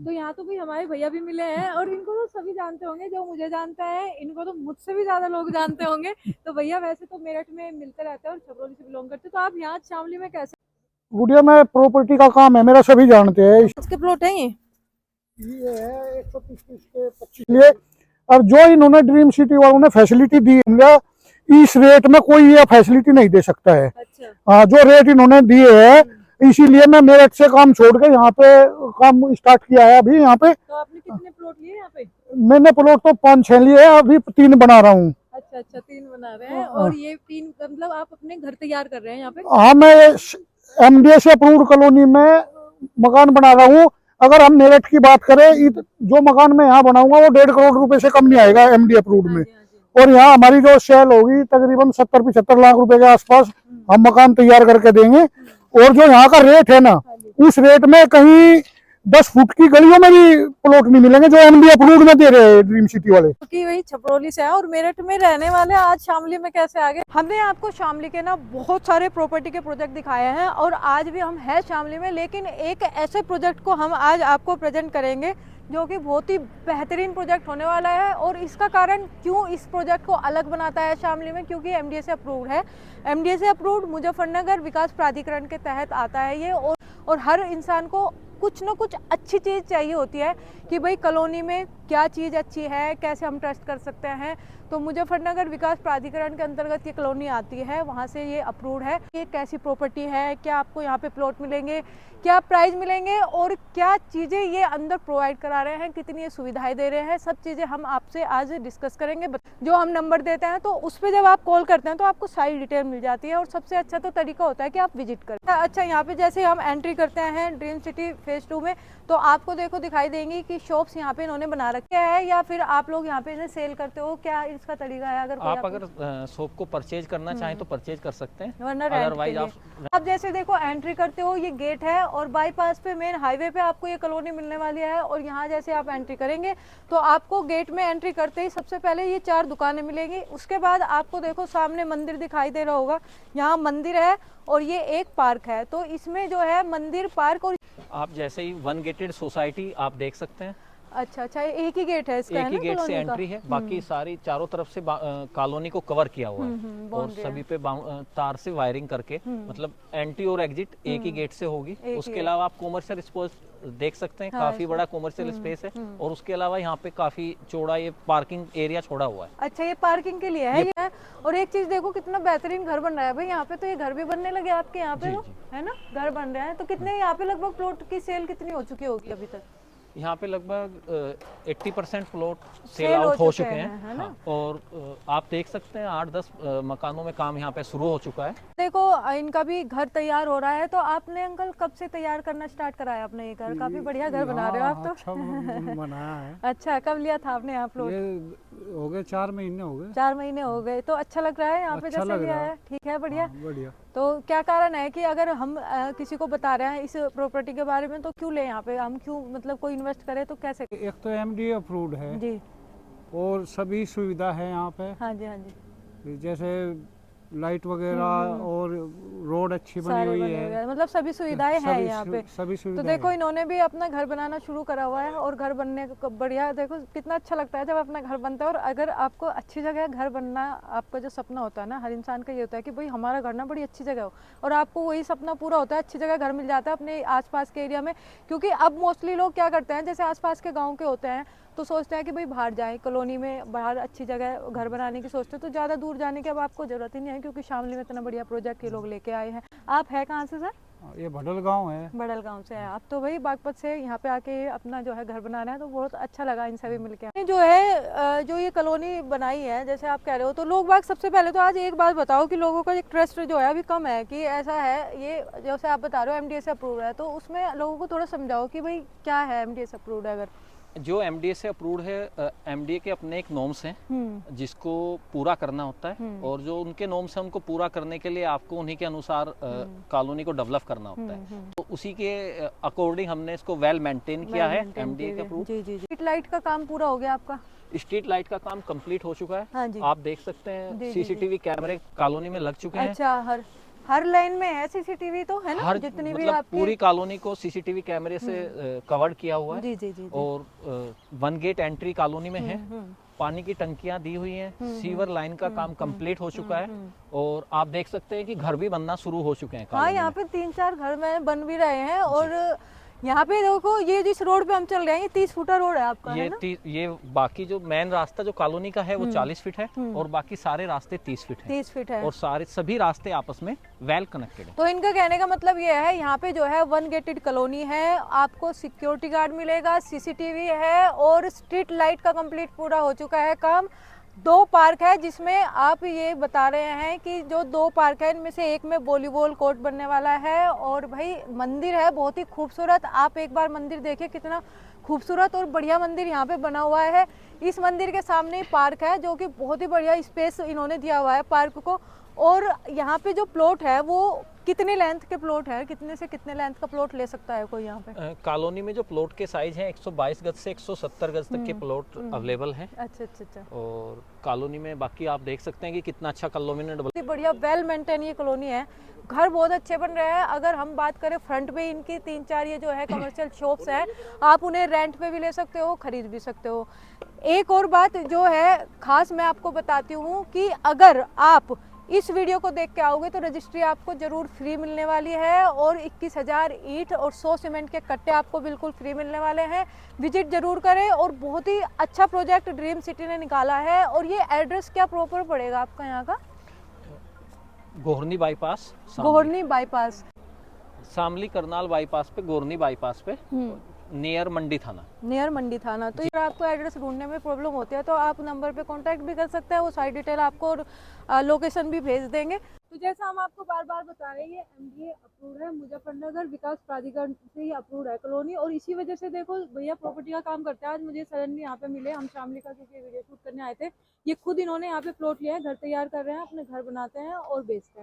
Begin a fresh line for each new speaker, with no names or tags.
तो यहाँ तो भाई हमारे भैया भी मिले हैं और इनको तो सभी जानते होंगे, जो मुझे जानता है इनको तो मुझसे भी ज्यादा लोग जानते होंगे। तो भैया वैसे तो मेरठ में मिलते रहते हैं और छपरौली से बिलोंग करते हैं, तो आप यहाँ शामली में कैसे?
गुड़िया में प्रॉपर्टी का काम है मेरा, सभी जानते हैं।
इसके प्लॉट है
ये है 130 के 25 लिए। और जो इन्होंने ड्रीम सिटी वालों ने फैसिलिटी दी है, इस रेट में कोई ये फैसिलिटी नहीं दे सकता है।
अच्छा।
हाँ, जो रेट इन्होंने दिए है, इसीलिए मैं मेरठ से काम छोड़ के यहाँ पे काम स्टार्ट किया है अभी यहाँ पे।
तो आपने कितने प्लॉट लिए यहाँ पे?
मैंने प्लॉट तो 5-6 लिए है, अभी 3 बना रहा हूँ।
अच्छा अच्छा, 3 बना रहे हैं। और ये 3 मतलब आप अपने घर तैयार कर रहे हैं यहाँ पे?
हाँ, मैं एमडीए से अप्रूव्ड कॉलोनी में मकान बना रहा हूँ। अगर हम मेरठ की बात करें, जो मकान मैं यहाँ बनाऊंगा वो 1.5 करोड़ रुपए से कम नहीं आएगा एमडी अप्रूव्ड में। और यहाँ हमारी जो सेल होगी तकरीबन 70-75 लाख रुपए के आसपास हम मकान तैयार करके देंगे। और जो यहाँ का रेट है ना, उस रेट में कहीं 10 फुट की गलियों में भी प्लॉट नहीं मिलेंगे जो एमडी अप्रूव्ड में दे रहे हैं ड्रीम सिटी वाले।
क्योंकि वही छपरौली से है और मेरठ में रहने वाले आज शामली में कैसे आ गए? हमने आपको शामली के ना बहुत सारे प्रॉपर्टी के प्रोजेक्ट दिखाए हैं और आज भी हम हैं शामली में, लेकिन एक ऐसे प्रोजेक्ट को हम आज आपको प्रेजेंट करेंगे जो कि बहुत ही बेहतरीन प्रोजेक्ट होने वाला है। और इसका कारण क्यों इस प्रोजेक्ट को अलग बनाता है शामली में, क्योंकि एमडीए से अप्रूव्ड है। एमडीए से अप्रूव्ड मुजफ्फरनगर विकास प्राधिकरण के तहत आता है ये। और हर इंसान को कुछ ना कुछ अच्छी चीज़ चाहिए होती है कि भाई कॉलोनी में क्या चीज़ अच्छी है, कैसे हम ट्रस्ट कर सकते हैं। तो मुजफ्फरनगर विकास प्राधिकरण के अंतर्गत ये कॉलोनी आती है, वहाँ से ये अप्रूव्ड है। ये कैसी प्रॉपर्टी है, क्या आपको यहाँ पे प्लॉट मिलेंगे, क्या प्राइस मिलेंगे और क्या चीज़ें ये अंदर प्रोवाइड करा रहे हैं, कितनी ये सुविधाएं दे रहे हैं, सब चीज़ें हम आपसे आज डिस्कस करेंगे। जो हम नंबर देते हैं तो उस पर जब आप कॉल करते हैं तो आपको सारी डिटेल मिल जाती है। और सबसे अच्छा तो तरीका होता है कि आप विजिट करें। अच्छा, यहाँ पे जैसे हम एंट्री करते हैं ड्रीम सिटी फेज 2 में, तो आपको देखो दिखाई देंगी कि शॉप्स यहाँ पे इन्होंने बना रखे हैं, या फिर आप लोग यहाँ पे इन्हें सेल करते हो, क्या इसका तरीका है? अगर
शॉप को परचेज करना चाहें तो परचेज कर सकते हैं,
वरना
अदरवाइज
आप जैसे देखो एंट्री करते हो, ये गेट है और बाईपास पे मेन हाईवे पे आपको ये कॉलोनी मिलने वाली है। और यहाँ जैसे आप एंट्री करेंगे तो आपको गेट में एंट्री करते ही सबसे पहले ये 4 दुकानें मिलेंगी। उसके बाद आपको देखो सामने मंदिर दिखाई दे रहा होगा, यहाँ मंदिर है और ये एक पार्क है। तो इसमें जो है मंदिर, पार्क और
आप जैसे ही 1 गेटेड सोसाइटी आप देख सकते हैं।
अच्छा अच्छा, एक ही गेट है इसका?
एक ही गेट से एंट्री है, बाकी सारी चारों तरफ से कॉलोनी को कवर किया हुआ है। और सभी पे तार से वायरिंग करके, मतलब एंट्री और एग्जिट एक ही गेट से होगी। उसके अलावा आप कॉमर्शियल स्पेस देख सकते हैं, काफी बड़ा कॉमर्शियल स्पेस है। और उसके अलावा यहाँ पे काफी चौड़ा ये पार्किंग एरिया छोड़ा हुआ है।
अच्छा, ये पार्किंग के लिए है ये। और एक चीज देखो कितना बेहतरीन घर बन रहा है भाई यहाँ पे। तो ये घर भी बनने लगे आपके यहाँ पे, तो है ना, घर बन रहे हैं। तो कितने यहाँ पे लगभग प्लॉट की सेल कितनी हो चुकी होगी अभी तक?
यहाँ पे लगभग 80% प्लॉट सेल आउट हो चुके हैं, है ना? हाँ, और आप देख सकते हैं 8-10 मकानों में काम यहाँ पे शुरू हो चुका है।
देखो इनका भी घर तैयार हो रहा है। तो आपने अंकल कब से तैयार करना स्टार्ट कराया अपने ये घर? काफी बढ़िया घर बना रहे हो आप तो।
अच्छा बनाया है।
अच्छा, कब लिया था आपने यहाँ प्लॉट?
हो गए 4 महीने हो गए।
4 महीने हो गए। तो अच्छा लग रहा है यहाँ पे
अच्छा
जैसे लिया है? ठीक है, बढ़िया।
बढ़िया।
तो क्या कारण है कि अगर हम किसी को बता रहे हैं इस प्रॉपर्टी के बारे में, तो क्यों ले यहाँ पे, हम क्यों मतलब कोई इन्वेस्ट करे तो कैसे?
एक तो एमडीए अप्रूव्ड है
जी,
और सभी सुविधा है यहाँ पे।
हाँ जी, हाँ जी।
जैसे लाइट वगैरह और रोड अच्छी बनी हुई है,
मतलब सभी सुविधाएं हैं यहाँ पे।
सभी
तो
सुविधाएं
देखो इन्होंने भी अपना घर बनाना शुरू करा हुआ है और घर बनने को बढ़िया। देखो कितना अच्छा लगता है जब अपना घर बनता है। और अगर आपको अच्छी जगह घर बनना, आपका जो सपना होता है ना, हर इंसान का ये होता है कि भाई हमारा घर ना बड़ी अच्छी जगह हो, और आपको वही सपना पूरा होता है, अच्छी जगह घर मिल जाता है अपने आसपास के एरिया में। क्योंकि अब मोस्टली लोग क्या करते हैं, जैसे आसपास के गाँव के होते हैं तो सोचते हैं कि भाई बाहर जाएं, कॉलोनी में बाहर अच्छी जगह घर बनाने की सोचते हैं। तो ज़्यादा दूर जाने की अब आपको ज़रूरत ही नहीं है, क्योंकि शामली में इतना बढ़िया प्रोजेक्ट ये लोग लेके आए हैं। आप है कहाँ से सर?
ये भडल गांव है।
भडल गांव से है आप। तो भाई बागपत से यहाँ पे आके अपना जो है घर बनाना है, तो बहुत अच्छा लगा इन सभी मिलके। जो है जो ये कॉलोनी बनाई है जैसे आप कह रहे हो, तो लोग बाग सबसे पहले तो आज एक बात बताओ कि लोगों का एक ट्रस्ट जो है अभी कम है कि ऐसा है, ये जैसे आप बता रहे हो एमडीए से अप्रूव्ड है, तो उसमें लोगों को थोड़ा समझाओ कि भाई क्या है एमडीए से अप्रूव्ड है। अगर
जो एमडीए से अप्रूव्ड है, एमडीए के अपने एक नॉर्म्स हैं जिसको पूरा करना होता है। और जो उनके नॉर्म्स हैं उनको पूरा करने के लिए आपको उन्हीं के अनुसार कॉलोनी को डेवलप करना होता है। तो उसी के अकॉर्डिंग हमने इसको वेल मेंटेन किया है एमडीए के अप्रूव्ड।
स्ट्रीट लाइट का काम पूरा हो गया आपका?
स्ट्रीट लाइट का काम कंप्लीट हो चुका है।
हाँ जी।
आप देख सकते हैं सीसीटीवी कैमरे कॉलोनी में लग चुके हैं।
अच्छा, हर लाइन में है सीसीटीवी तो है ना,
हर
जितनी भी
मतलब
आपकी
पूरी कॉलोनी को सीसीटीवी कैमरे से कवर किया हुआ है।
जी जी जी जी।
और 1 गेट एंट्री कॉलोनी में है।
हम्म।
पानी की टंकियां दी हुई हैं। सीवर लाइन का काम कंप्लीट हो चुका है। और आप देख सकते हैं कि घर भी बनना शुरू हो चुके हैं
हाँ,
कॉलोनी
यहाँ
में।
पे 3-4 घर में बन भी रहे हैं। और यहाँ पे देखो, ये जिस रोड पे हम चल रहे हैं, ये 30 फुटा रोड है आपका, है ना?
ये बाकी जो मेन रास्ता जो कॉलोनी का है वो 40 फीट है और बाकी सारे रास्ते 30 फीट हैं।
30 फीट है।
और सभी रास्ते आपस में वेल कनेक्टेड है।
तो इनका कहने का मतलब ये है, यहाँ पे जो है 1 गेटेड कॉलोनी है, आपको सिक्योरिटी गार्ड मिलेगा, सीसीटीवी है और स्ट्रीट लाइट का कंप्लीट पूरा हो चुका है काम। 2 पार्क है, जिसमें आप ये बता रहे हैं कि जो 2 पार्क है इनमें से एक में वॉलीबॉल कोर्ट बनने वाला है। और भाई मंदिर है बहुत ही खूबसूरत, आप एक बार मंदिर देखिए कितना खूबसूरत और बढ़िया मंदिर यहाँ पे बना हुआ है। इस मंदिर के सामने ही पार्क है, जो कि बहुत ही बढ़िया स्पेस इन्होंने दिया हुआ है पार्क को। और यहाँ पे जो प्लॉट है वो कितने लेंथ के प्लॉट है, कितने से कितने लेंथ का प्लॉट ले सकता है कोई यहाँ पे?
कॉलोनी में जो प्लॉट के साइज हैं 122 गज से 170 गज तक के प्लॉट अवेलेबल हैं।
अच्छा अच्छा अच्छा।
और कॉलोनी में बाकी आप देख सकते हैं कि कितना अच्छा कॉलोनी
बहुत ही बढ़िया वेल मेंटेन ये कॉलोनी है। घर बहुत अच्छे बन रहे हैं। अगर हम बात करें फ्रंट पे इनकी 3-4 ये जो है कमर्शियल शॉप्स हैं, आप उन्हें रेंट पे भी ले सकते हो, खरीद भी सकते हो। एक और बात जो है खास मैं आपको बताती हूँ कि अगर आप इस वीडियो को देख के आओगे तो रजिस्ट्री आपको जरूर फ्री मिलने वाली है। और 21,000 ईंट और 100 सीमेंट के कट्टे आपको बिल्कुल फ्री मिलने वाले हैं। विजिट जरूर करें। और बहुत ही अच्छा प्रोजेक्ट ड्रीम सिटी ने निकाला है। और ये एड्रेस क्या प्रॉपर पड़ेगा आपका यहाँ का?
Goharni bypass,
Goharni bypass,
Shamli Karnal bypass पे, गोहरनी बाईपास पे, नियर मंडी थाना।
नियर मंडी थाना। तो अगर आपको एड्रेस ढूंढने में प्रॉब्लम होती है तो आप नंबर पे कांटेक्ट भी कर सकते हैं, वो सारी डिटेल आपको लोकेशन भी भेज देंगे। तो जैसा हम आपको बार बार बता रहे हैं, ये MDA अप्रूव है, मुजफ्फरनगर विकास प्राधिकरण से ही अप्रूव है कॉलोनी। और इसी वजह से देखो भैया प्रॉपर्टी का काम करते हैं। आज मुझे सडनली यहाँ पे मिले, हम शामली का क्योंकि वीडियो शूट करने आए थे, ये खुद इन्होंने यहाँ पे प्लॉट लिया है, घर तैयार कर रहे हैं, अपने घर बनाते हैं और बेचते हैं।